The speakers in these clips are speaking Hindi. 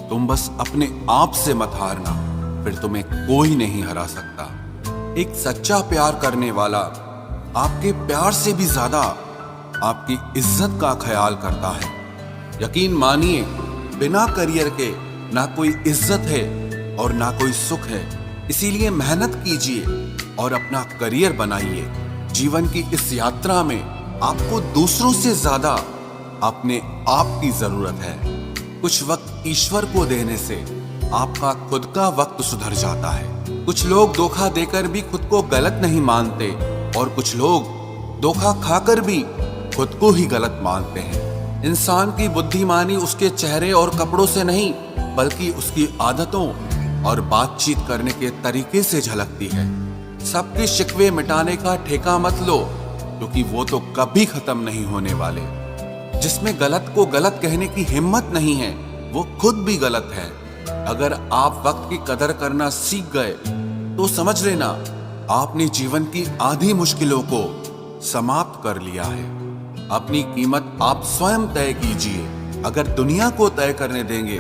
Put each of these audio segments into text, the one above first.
तुम बस अपने आप से मत हारना, फिर तुम्हें कोई नहीं हरा सकता। एक सच्चा प्यार करने वाला आपके प्यार से भी ज्यादा आपकी इज्जत का ख्याल करता है। यकीन मानिए, बिना करियर के ना कोई इज्जत है और ना कोई सुख है। इसीलिए मेहनत कीजिए और अपना करियर बनाइए। जीवन की इस यात्रा में आपको दूसरों से ज्यादा अपने आप की जरूरत है। कुछ वक्त ईश्वर को देने से आपका खुद का वक्त सुधर जाता है। कुछ लोग धोखा देकर भी खुद को गलत नहीं मानते और कुछ लोग धोखा खाकर भी खुद को ही गलत मानते हैं। इंसान की बुद्धिमानी उसके चेहरे और कपड़ों से नहीं, बल्कि उसकी आदतों और बातचीत करने के तरीके से झलकती है। सबके शिकवे मिटाने का ठेका मत लो, क्योंकि वो तो कभी खत्म नहीं होने वाले। जिसमें गलत को गलत कहने की हिम्मत नहीं है, वो खुद भी गलत है। अगर आप वक्त की कदर करना सीख गए तो समझ लेना आपने जीवन की आधी मुश्किलों को समाप्त कर लिया है। अपनी कीमत आप स्वयं तय कीजिए। अगर दुनिया को तय करने देंगे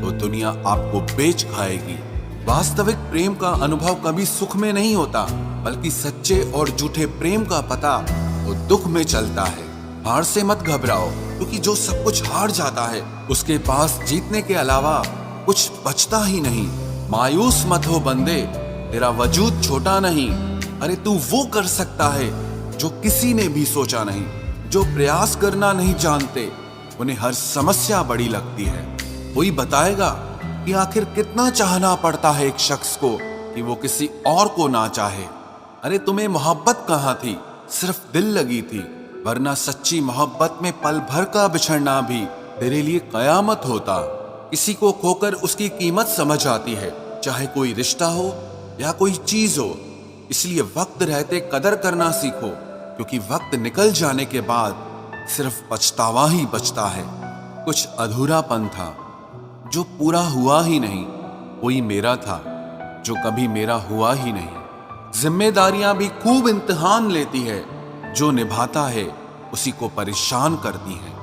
तो दुनिया आपको बेच खाएगी। वास्तविक प्रेम का अनुभव कभी सुख में नहीं होता, बल्कि सच्चे और झूठे प्रेम का पता वो दुख में चलता है। हार से मत घबराओ, क्योंकि जो सब कुछ हार जाता है उसके पास जीतने के अलावा कुछ बचता ही नहीं। मायूस मत हो बंदे, तेरा वजूद छोटा नहीं। अरे तू वो कर सकता है जो किसी ने भी सोचा नहीं। जो प्रयास करना नहीं जानते उन्हें हर समस्या बड़ी लगती है। कोई बताएगा कि आखिर कितना चाहना पड़ता है एक शख्स को कि वो किसी और को ना चाहे। अरे तुम्हें मोहब्बत कहाँ थी, सिर्फ दिल लगी थी, वरना सच्ची मोहब्बत में पल भर का बिछड़ना भी तेरे लिए कयामत होता। किसी को खोकर उसकी कीमत समझ आती है, चाहे कोई रिश्ता हो या कोई चीज हो। इसलिए वक्त रहते कदर करना सीखो, क्योंकि वक्त निकल जाने के बाद सिर्फ पछतावा ही बचता है। कुछ अधूरापन था जो पूरा हुआ ही नहीं। कोई मेरा था जो कभी मेरा हुआ ही नहीं। जिम्मेदारियां भी खूब इम्तिहान लेती है, जो निभाता है उसी को परेशान करती है।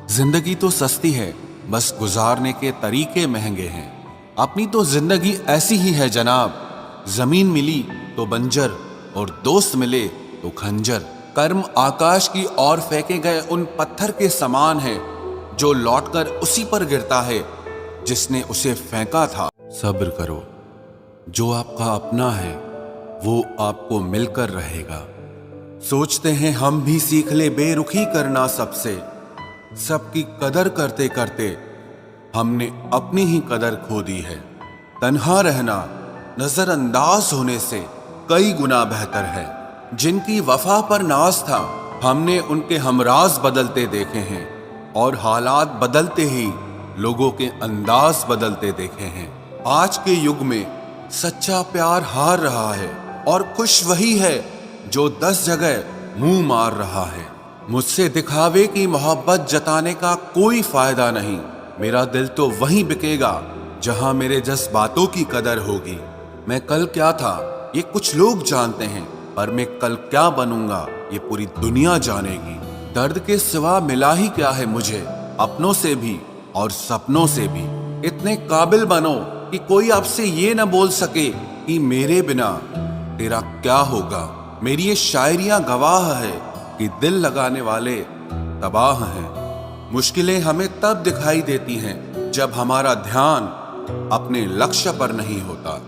जिंदगी तो सस्ती है, बस गुजारने के तरीके महंगे हैं। अपनी तो जिंदगी ऐसी ही है जनाब, जमीन मिली तो बंजर और दोस्त मिले तो खंजर। कर्म आकाश की ओर फेंके गए उन पत्थर के समान है, जो लौटकर उसी पर गिरता है जिसने उसे फेंका था। सब्र करो, जो आपका अपना है वो आपको मिलकर रहेगा। सोचते हैं हम भी सीख ले बेरुखी करना सबसे। सबकी कदर करते करते हमने अपनी ही कदर खो दी है। तन्हा रहना नजरअंदाज होने से कई गुना बेहतर है। जिनकी वफा पर नाज था, हमने उनके हमराज बदलते देखे हैं, और हालात बदलते ही लोगों के अंदाज बदलते देखे हैं। आज के युग में सच्चा प्यार हार रहा है, और खुश वही है जो 10 जगह मुंह मार रहा है। मुझसे दिखावे की मोहब्बत जताने का कोई फायदा नहीं। मेरा दिल तो वहीं बिकेगा जहां मेरे जज्बातों की कदर होगी। मैं कल क्या था ये कुछ लोग जानते हैं, पर मैं कल क्या बनूंगा ये पूरी दुनिया जानेगी। दर्द के सिवा मिला ही क्या है मुझे, अपनों से भी और सपनों से भी। इतने काबिल बनो कि कोई आपसे ये न बोल सके कि मेरे बिना तेरा क्या होगा। मेरी ये शायरियां गवाह है कि दिल लगाने वाले तबाह हैं। मुश्किलें हमें तब दिखाई देती हैं जब हमारा ध्यान अपने लक्ष्य पर नहीं होता।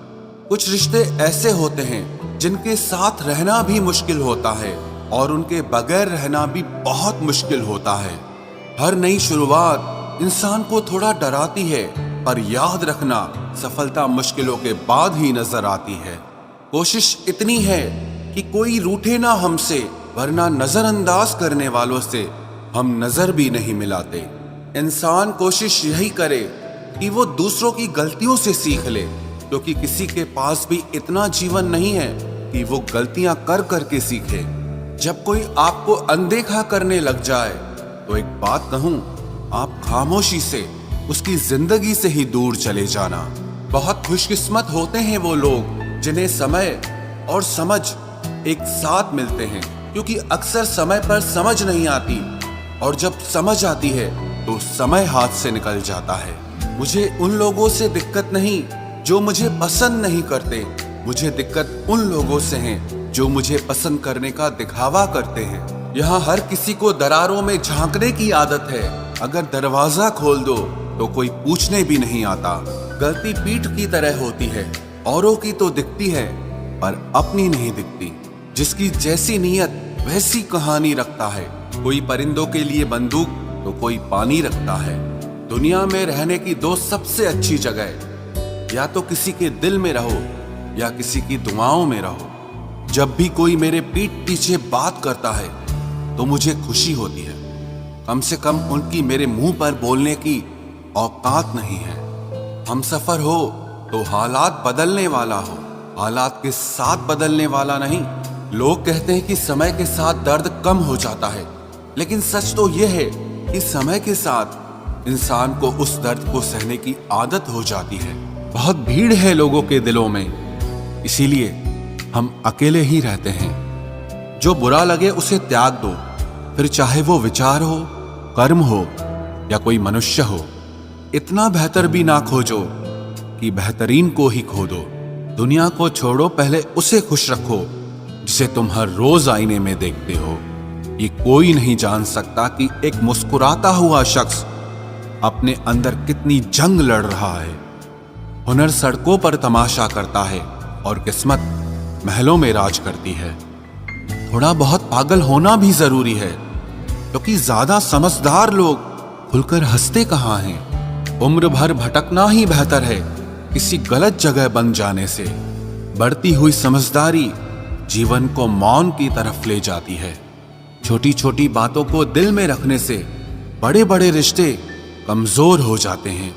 कुछ रिश्ते ऐसे होते हैं जिनके साथ रहना भी मुश्किल होता है, और उनके बगैर रहना भी बहुत मुश्किल होता है। हर नई शुरुआत इंसान को थोड़ा डराती है, पर याद रखना सफलता मुश्किलों के बाद ही नजर आती है। कोशिश इतनी है कि कोई रूठे ना हमसे, वरना नजरअंदाज करने वालों से हम नजर भी नहीं मिलाते। इंसान कोशिश यही करे कि वो दूसरों की गलतियों से सीख ले, क्योंकि किसी के पास भी इतना जीवन नहीं है कि वो गलतियां कर करके सीखे। जब कोई आपको अनदेखा करने लग जाए तो एक बात कहूं, आप खामोशी से उसकी जिंदगी से ही दूर चले जाना। बहुत खुशकिस्मत होते हैं वो लोग जिन्हें समय और समझ एक साथ मिलते हैं, क्योंकि अक्सर समय पर समझ नहीं आती, और जब समझ आती है तो समय हाथ से निकल जाता है। मुझे उन लोगों से दिक्कत नहीं जो मुझे पसंद नहीं करते, मुझे दिक्कत उन लोगों से है जो मुझे पसंद करने का दिखावा करते हैं। यहाँ हर किसी को दरारों में झांकने की आदत है। अगर दरवाजा खोल दो तो कोई पूछने भी नहीं आता। गलती पीठ की तरह होती है, औरों की तो दिखती है पर अपनी नहीं दिखती। जिसकी जैसी नीयत वैसी कहानी रखता है। कोई परिंदों के लिए बंदूक तो कोई पानी रखता है। दुनिया में रहने की दो सबसे अच्छी जगह, या तो किसी के दिल में रहो या किसी की दुआओं में रहो। जब भी कोई मेरे पीठ पीछे बात करता है तो मुझे खुशी होती है। कम से कम उनकी मेरे मुंह पर बोलने की औकात नहीं है। हमसफर हो तो हालात बदलने वाला हो, हालात के साथ बदलने वाला नहीं। लोग कहते हैं कि समय के साथ दर्द कम हो जाता है, लेकिन सच तो यह है कि समय के साथ इंसान को उस दर्द को सहने की आदत हो जाती है। बहुत भीड़ है लोगों के दिलों में, इसीलिए हम अकेले ही रहते हैं। जो बुरा लगे उसे त्याग दो, फिर चाहे वो विचार हो, कर्म हो या कोई मनुष्य हो। इतना बेहतर भी ना खोजो कि बेहतरीन को ही खो दो। दुनिया को छोड़ो, पहले उसे खुश रखो जिसे तुम हर रोज आईने में देखते हो। ये कोई नहीं जान सकता कि एक मुस्कुराता हुआ शख्स अपने अंदर कितनी जंग लड़ रहा है। हुनर सड़कों पर तमाशा करता है और किस्मत महलों में राज करती है। थोड़ा बहुत पागल होना भी जरूरी है, क्योंकि ज्यादा समझदार लोग खुलकर हंसते कहाँ हैं। उम्र भर भटकना ही बेहतर है किसी गलत जगह बन जाने से। बढ़ती हुई समझदारी जीवन को मौन की तरफ ले जाती है। छोटी छोटी बातों को दिल में रखने से बड़े बड़े रिश्ते कमजोर हो जाते हैं।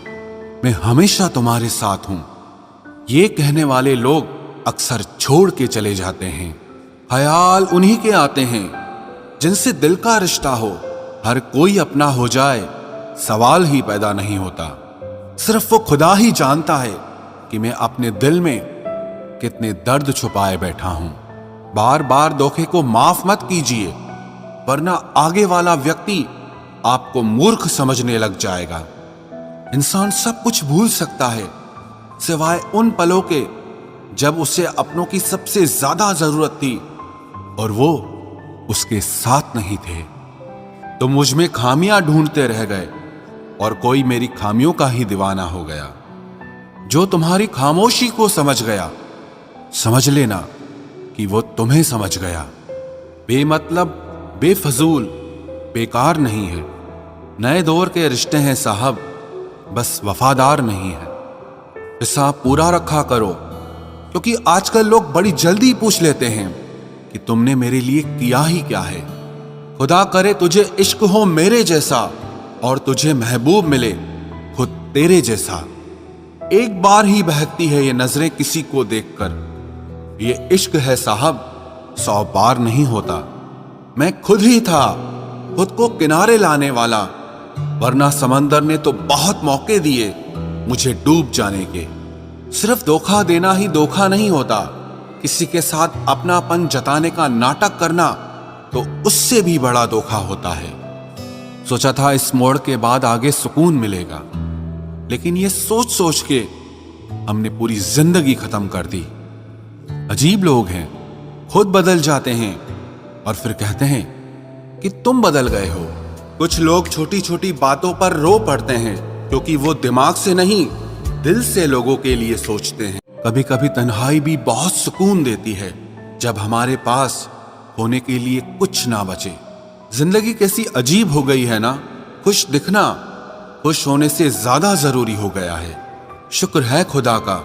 मैं हमेशा तुम्हारे साथ हूं, ये कहने वाले लोग अक्सर छोड़ के चले जाते हैं। ख्याल उन्हीं के आते हैं जिनसे दिल का रिश्ता हो। हर कोई अपना हो जाए सवाल ही पैदा नहीं होता। सिर्फ वो खुदा ही जानता है कि मैं अपने दिल में कितने दर्द छुपाए बैठा हूं। बार बार धोखे को माफ मत कीजिए, वरना आगे वाला व्यक्ति आपको मूर्ख समझने लग जाएगा। इंसान सब कुछ भूल सकता है सिवाय उन पलों के जब उसे अपनों की सबसे ज्यादा जरूरत थी और वो उसके साथ नहीं थे। तो मुझ में खामियां ढूंढते रह गए और कोई मेरी खामियों का ही दीवाना हो गया। जो तुम्हारी खामोशी को समझ गया, समझ लेना कि वो तुम्हें समझ गया। बेमतलब, बेफजूल, बेकार नहीं है। नए दौर के रिश्ते हैं साहब, बस वफादार नहीं है। हिसाब पूरा रखा करो, क्योंकि आजकल लोग बड़ी जल्दी पूछ लेते हैं कि तुमने मेरे लिए किया ही क्या है। खुदा करे तुझे इश्क हो मेरे जैसा और तुझे महबूब मिले खुद तेरे जैसा। एक बार ही बहकती है ये नजरें किसी को देखकर। ये इश्क है साहब, 100 बार नहीं होता। मैं खुद ही था खुद को किनारे लाने वाला, वरना समंदर ने तो बहुत मौके दिए मुझे डूब जाने के। सिर्फ धोखा देना ही धोखा नहीं होता, किसी के साथ अपनापन जताने का नाटक करना तो उससे भी बड़ा धोखा होता है। सोचा था इस मोड़ के बाद आगे सुकून मिलेगा, लेकिन ये सोच सोच के हमने पूरी जिंदगी खत्म कर दी। अजीब लोग हैं, खुद बदल जाते हैं और फिर कहते हैं कि तुम बदल गए हो। कुछ लोग छोटी छोटी बातों पर रो पड़ते हैं, क्योंकि वो दिमाग से नहीं दिल से लोगों के लिए सोचते हैं। कभी कभी तन्हाई भी बहुत सुकून देती है, जब हमारे पास होने के लिए कुछ ना बचे। जिंदगी कैसी अजीब हो गई है ना। खुश दिखना खुश होने से ज्यादा जरूरी हो गया है। शुक्र है खुदा का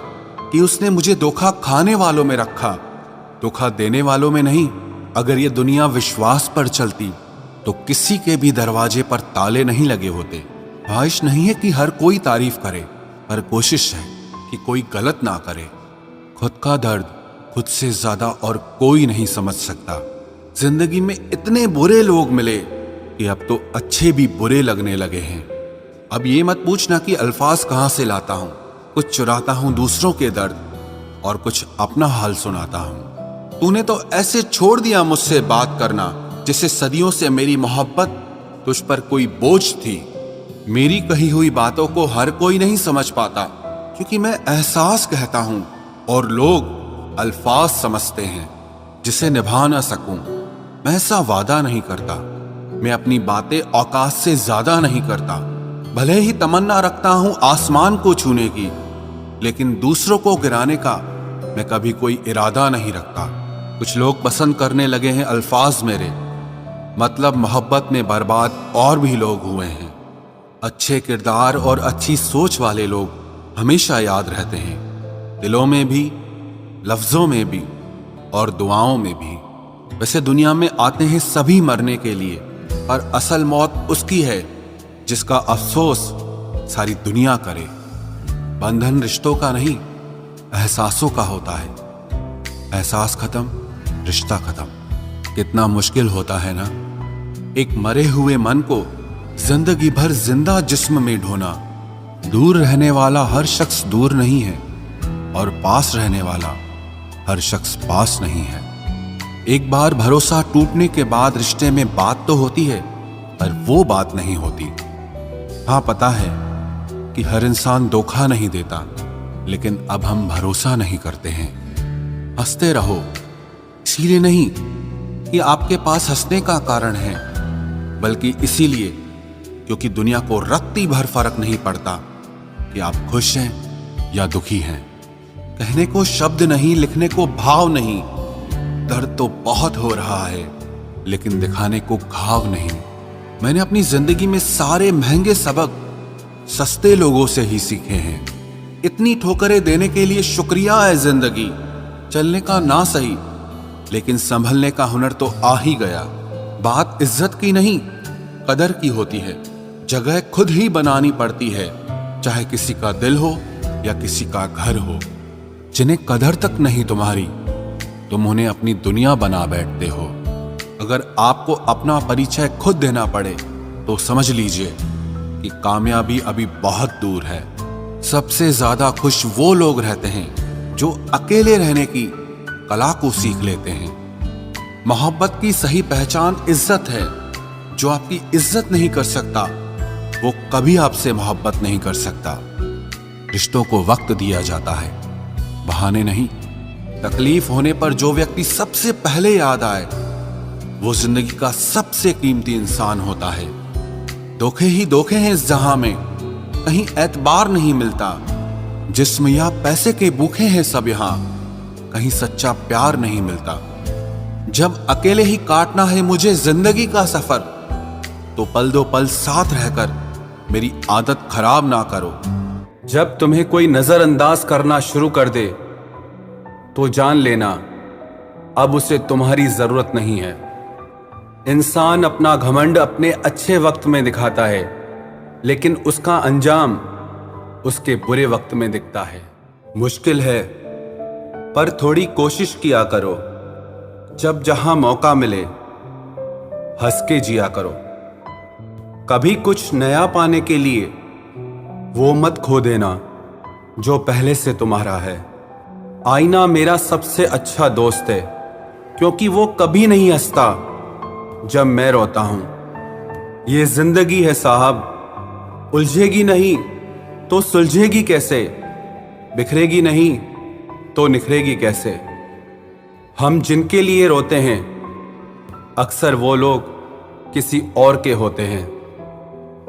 कि उसने मुझे धोखा खाने वालों में रखा, धोखा देने वालों में नहीं। अगर ये दुनिया विश्वास पर चलती तो किसी के भी दरवाजे पर ताले नहीं लगे होते। ख्वाहिश नहीं है कि हर कोई तारीफ करे, पर कोशिश है कि कोई गलत ना करे। खुद का दर्द खुद से ज्यादा और कोई नहीं समझ सकता। जिंदगी में इतने बुरे लोग मिले कि अब तो अच्छे भी बुरे लगने लगे हैं। अब ये मत पूछना कि अल्फाज कहां से लाता हूं। कुछ चुराता हूं दूसरों के दर्द और कुछ अपना हाल सुनाता हूं। तूने तो ऐसे छोड़ दिया मुझसे बात करना, जिससे सदियों से मेरी मोहब्बत तुझ पर कोई बोझ थी। मेरी कही हुई बातों को हर कोई नहीं समझ पाता, क्योंकि मैं एहसास कहता हूं और लोग अल्फाज समझते हैं जिसे निभा ना सकूं। मैं ऐसा वादा नहीं करता, मैं अपनी बातें औकात से ज्यादा नहीं करता। भले ही तमन्ना रखता हूं आसमान को छूने की, लेकिन दूसरों को गिराने का मैं कभी कोई इरादा नहीं रखता। कुछ लोग पसंद करने लगे हैं अल्फाज मेरे, मतलब मोहब्बत में बर्बाद और भी लोग हुए हैं। अच्छे किरदार और अच्छी सोच वाले लोग हमेशा याद रहते हैं, दिलों में भी, लफ्जों में भी और दुआओं में भी। वैसे दुनिया में आते हैं सभी मरने के लिए, पर असल मौत उसकी है जिसका अफसोस सारी दुनिया करे। बंधन रिश्तों का नहीं, एहसासों का होता है। एहसास खत्म, रिश्ता खत्म। कितना मुश्किल होता है ना, एक मरे हुए मन को जिंदगी भर जिंदा जिस्म में ढोना। दूर रहने वाला हर शख्स दूर नहीं है, और पास रहने वाला हर शख्स पास नहीं है। एक बार भरोसा टूटने के बाद रिश्ते में बात तो होती है, पर वो बात नहीं होती। हाँ, पता है कि हर इंसान धोखा नहीं देता, लेकिन अब हम भरोसा नहीं करते हैं। हंसते रहो, इसीलिए नहीं कि आपके पास हंसने का कारण है, बल्कि इसीलिए क्योंकि दुनिया को रत्ती भर फर्क नहीं पड़ता कि आप खुश हैं या दुखी हैं। कहने को शब्द नहीं, लिखने को भाव नहीं। दर्द तो बहुत हो रहा है, लेकिन दिखाने को घाव नहीं। मैंने अपनी जिंदगी में सारे महंगे सबक सस्ते लोगों से ही सीखे हैं। इतनी ठोकरें देने के लिए शुक्रिया है जिंदगी। चलने का ना सही, लेकिन संभलने का हुनर तो आ ही गया। बात इज्जत की नहीं, कदर की होती है। जगह खुद ही बनानी पड़ती है, चाहे किसी का दिल हो या किसी का घर हो। जिन्हें कदर तक नहीं तुम्हारी, तुम उन्हें अपनी दुनिया बना बैठते हो। अगर आपको अपना परिचय खुद देना पड़े तो समझ लीजिए कि कामयाबी अभी बहुत दूर है। सबसे ज्यादा खुश वो लोग रहते हैं जो अकेले रहने की कला को सीख लेते हैं। मोहब्बत की सही पहचान इज्जत है। जो आपकी इज्जत नहीं कर सकता, वो कभी आपसे मोहब्बत नहीं कर सकता। रिश्तों को वक्त दिया जाता है, बहाने नहीं। तकलीफ होने पर जो व्यक्ति सबसे पहले याद आए, वो जिंदगी का सबसे कीमती इंसान होता है। धोखे ही धोखे हैं इस जहां में, कहीं एतबार नहीं मिलता। जिस्म या पैसे के भूखे हैं सब यहां, कहीं सच्चा प्यार नहीं मिलता। जब अकेले ही काटना है मुझे जिंदगी का सफर, तो पल दो पल साथ रहकर मेरी आदत खराब ना करो। जब तुम्हें कोई नजरअंदाज करना शुरू कर दे, तो जान लेना अब उसे तुम्हारी जरूरत नहीं है। इंसान अपना घमंड अपने अच्छे वक्त में दिखाता है, लेकिन उसका अंजाम उसके बुरे वक्त में दिखता है। मुश्किल है, पर थोड़ी कोशिश किया करो। जब जहां मौका मिले, हंस के जिया करो। कभी कुछ नया पाने के लिए वो मत खो देना जो पहले से तुम्हारा है। आईना मेरा सबसे अच्छा दोस्त है, क्योंकि वो कभी नहीं हंसता जब मैं रोता हूं। ये जिंदगी है साहब, उलझेगी नहीं तो सुलझेगी कैसे, बिखरेगी नहीं तो निखरेगी कैसे। हम जिनके लिए रोते हैं, अक्सर वो लोग किसी और के होते हैं।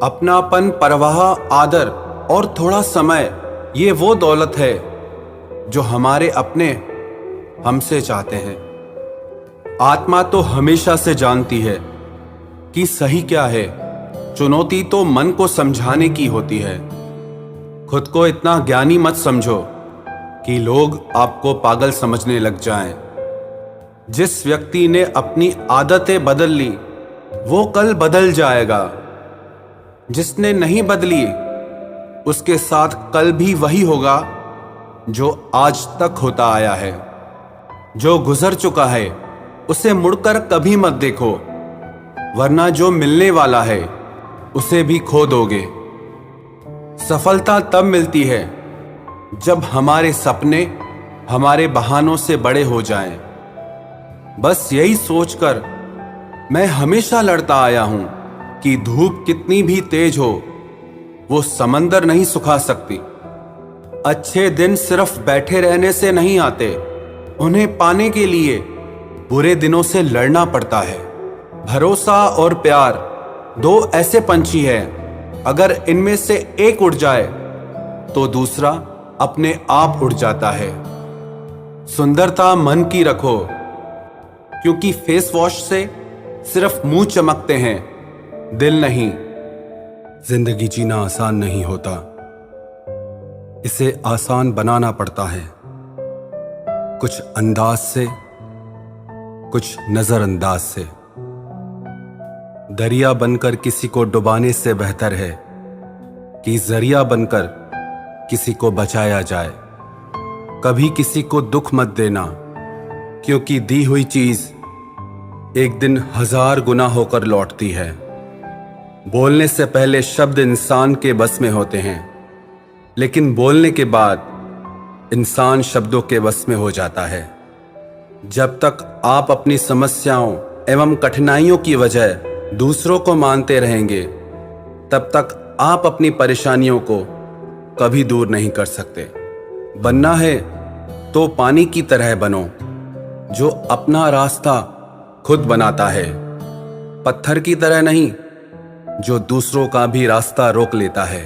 अपनापन, परवाह, आदर और थोड़ा समय, ये वो दौलत है जो हमारे अपने हमसे चाहते हैं। आत्मा तो हमेशा से जानती है कि सही क्या है। चुनौती तो मन को समझाने की होती है। खुद को इतना ज्ञानी मत समझो कि लोग आपको पागल समझने लग जाएं। जिस व्यक्ति ने अपनी आदतें बदल ली, वो कल बदल जाएगा। जिसने नहीं बदली, उसके साथ कल भी वही होगा जो आज तक होता आया है। जो गुजर चुका है, उसे मुड़कर कभी मत देखो, वरना जो मिलने वाला है उसे भी खो दोगे। सफलता तब मिलती है जब हमारे सपने हमारे बहानों से बड़े हो जाएं। बस यही सोचकर मैं हमेशा लड़ता आया हूं कि धूप कितनी भी तेज हो, वो समंदर नहीं सुखा सकती। अच्छे दिन सिर्फ बैठे रहने से नहीं आते, उन्हें पाने के लिए बुरे दिनों से लड़ना पड़ता है। भरोसा और प्यार दो ऐसे पंछी हैं, अगर इनमें से एक उड़ जाए तो दूसरा अपने आप उड़ जाता है। सुंदरता मन की रखो, क्योंकि फेस वॉश से सिर्फ मुंह चमकते हैं, दिल नहीं। जिंदगी जीना आसान नहीं होता, इसे आसान बनाना पड़ता है। कुछ अंदाज से, कुछ नजरअंदाज से। दरिया बनकर किसी को डुबाने से बेहतर है कि जरिया बनकर किसी को बचाया जाए। कभी किसी को दुख मत देना, क्योंकि दी हुई चीज एक दिन 1000 गुना होकर लौटती है। बोलने से पहले शब्द इंसान के बस में होते हैं, लेकिन बोलने के बाद इंसान शब्दों के बस में हो जाता है। जब तक आप अपनी समस्याओं एवं कठिनाइयों की वजह दूसरों को मानते रहेंगे, तब तक आप अपनी परेशानियों को कभी दूर नहीं कर सकते। बनना है तो पानी की तरह बनो, जो अपना रास्ता खुद बनाता है। पत्थर की तरह नहीं, जो दूसरों का भी रास्ता रोक लेता है।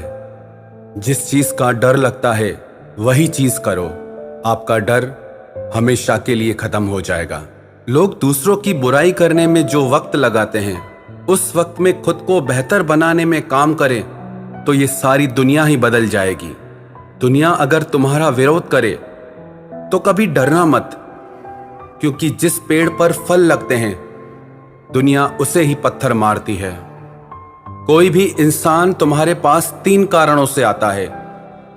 जिस चीज का डर लगता है वही चीज करो, आपका डर हमेशा के लिए खत्म हो जाएगा। लोग दूसरों की बुराई करने में जो वक्त लगाते हैं, उस वक्त में खुद को बेहतर बनाने में काम करें तो ये सारी दुनिया ही बदल जाएगी। दुनिया अगर तुम्हारा विरोध करे तो कभी डरना मत, क्योंकि जिस पेड़ पर फल लगते हैं दुनिया उसे ही पत्थर मारती है। कोई भी इंसान तुम्हारे पास 3 कारणों से आता है: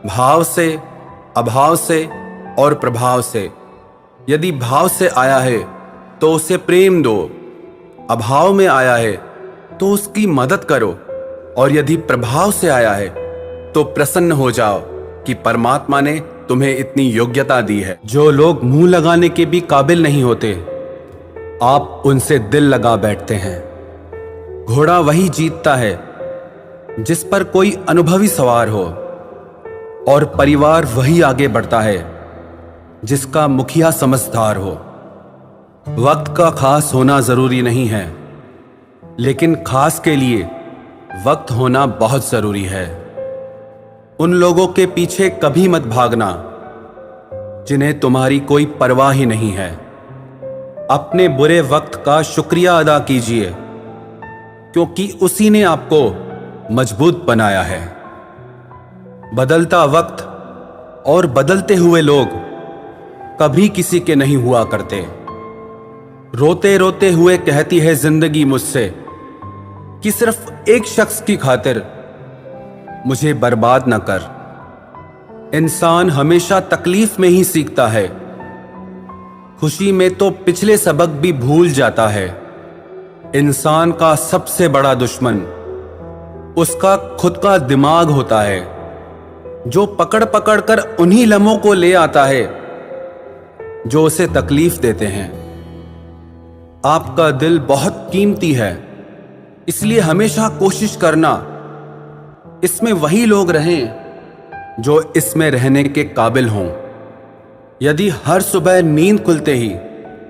भाव से, अभाव से और प्रभाव से। यदि भाव से आया है तो उसे प्रेम दो, अभाव में आया है तो उसकी मदद करो, और यदि प्रभाव से आया है तो प्रसन्न हो जाओ कि परमात्मा ने तुम्हें इतनी योग्यता दी है। जो लोग मुंह लगाने के भी काबिल नहीं होते, आप उनसे दिल लगा बैठते हैं। घोड़ा वही जीतता है जिस पर कोई अनुभवी सवार हो, और परिवार वही आगे बढ़ता है जिसका मुखिया समझदार हो। वक्त का खास होना जरूरी नहीं है, लेकिन खास के लिए वक्त होना बहुत जरूरी है। उन लोगों के पीछे कभी मत भागना जिन्हें तुम्हारी कोई परवाह ही नहीं है। अपने बुरे वक्त का शुक्रिया अदा कीजिए, क्योंकि उसी ने आपको मजबूत बनाया है। बदलता वक्त और बदलते हुए लोग कभी किसी के नहीं हुआ करते। रोते रोते हुए कहती है जिंदगी मुझसे कि सिर्फ एक शख्स की खातिर मुझे बर्बाद न कर। इंसान हमेशा तकलीफ में ही सीखता है, खुशी में तो पिछले सबक भी भूल जाता है। इंसान का सबसे बड़ा दुश्मन उसका खुद का दिमाग होता है, जो पकड़ पकड़ कर उन्हीं लम्हों को ले आता है जो उसे तकलीफ देते हैं। आपका दिल बहुत कीमती है, इसलिए हमेशा कोशिश करना इसमें वही लोग रहें जो इसमें रहने के काबिल हों। यदि हर सुबह नींद खुलते ही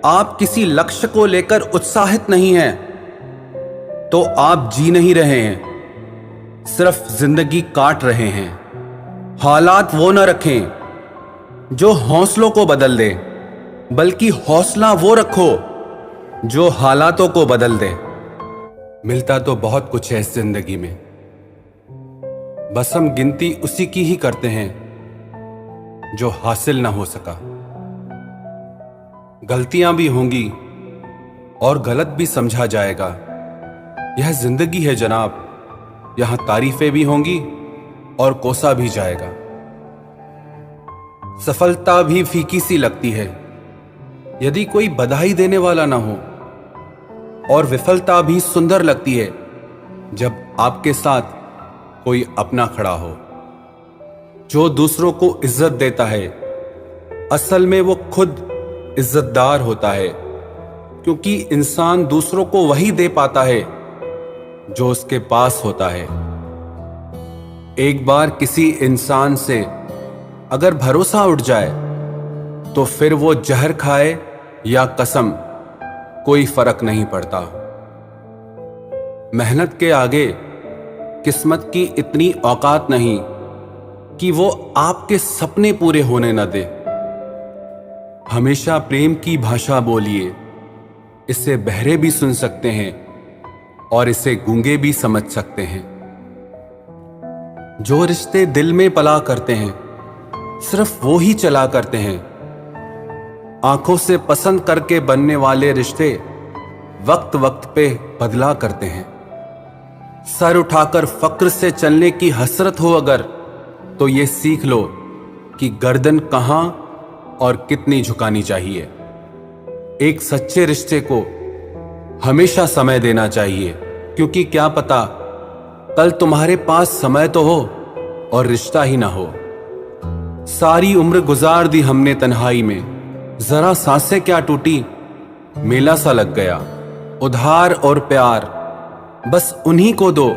आप किसी लक्ष्य को लेकर उत्साहित नहीं हैं, तो आप जी नहीं रहे हैं, सिर्फ जिंदगी काट रहे हैं। हालात वो न रखें जो हौसलों को बदल दे, बल्कि हौसला वो रखो जो हालातों को बदल दे। मिलता तो बहुत कुछ है इस जिंदगी में, बस हम गिनती उसी की ही करते हैं जो हासिल ना हो सका। गलतियां भी होंगी और गलत भी समझा जाएगा। यह जिंदगी है जनाब, यहां तारीफें भी होंगी और कोसा भी जाएगा। सफलता भी फीकी सी लगती है यदि कोई बधाई देने वाला ना हो, और विफलता भी सुंदर लगती है जब आपके साथ कोई अपना खड़ा हो। जो दूसरों को इज्जत देता है, असल में वो खुद इज्जतदार होता है, क्योंकि इंसान दूसरों को वही दे पाता है जो उसके पास होता है। एक बार किसी इंसान से अगर भरोसा उठ जाए तो फिर वो जहर खाए या कसम, कोई फर्क नहीं पड़ता। मेहनत के आगे किस्मत की इतनी औकात नहीं कि वो आपके सपने पूरे होने न दे। हमेशा प्रेम की भाषा बोलिए, इसे बहरे भी सुन सकते हैं और इसे गूंगे भी समझ सकते हैं। जो रिश्ते दिल में पला करते हैं सिर्फ वो ही चला करते हैं। आंखों से पसंद करके बनने वाले रिश्ते वक्त वक्त पे बदला करते हैं। सर उठाकर फक्र से चलने की हसरत हो अगर, तो ये सीख लो कि गर्दन कहां और कितनी झुकानी चाहिए। एक सच्चे रिश्ते को हमेशा समय देना चाहिए, क्योंकि क्या पता कल तुम्हारे पास समय तो हो और रिश्ता ही ना हो। सारी उम्र गुजार दी हमने तन्हाई में, जरा सांसें क्या टूटी, मेला सा लग गया। उधार और प्यार बस उन्हीं को दो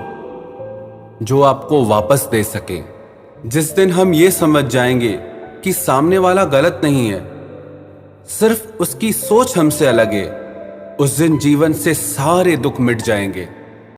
जो आपको वापस दे सके। जिस दिन हम ये समझ जाएंगे कि सामने वाला गलत नहीं है, सिर्फ उसकी सोच हमसे अलग है, उस दिन जीवन से सारे दुख मिट जाएंगे।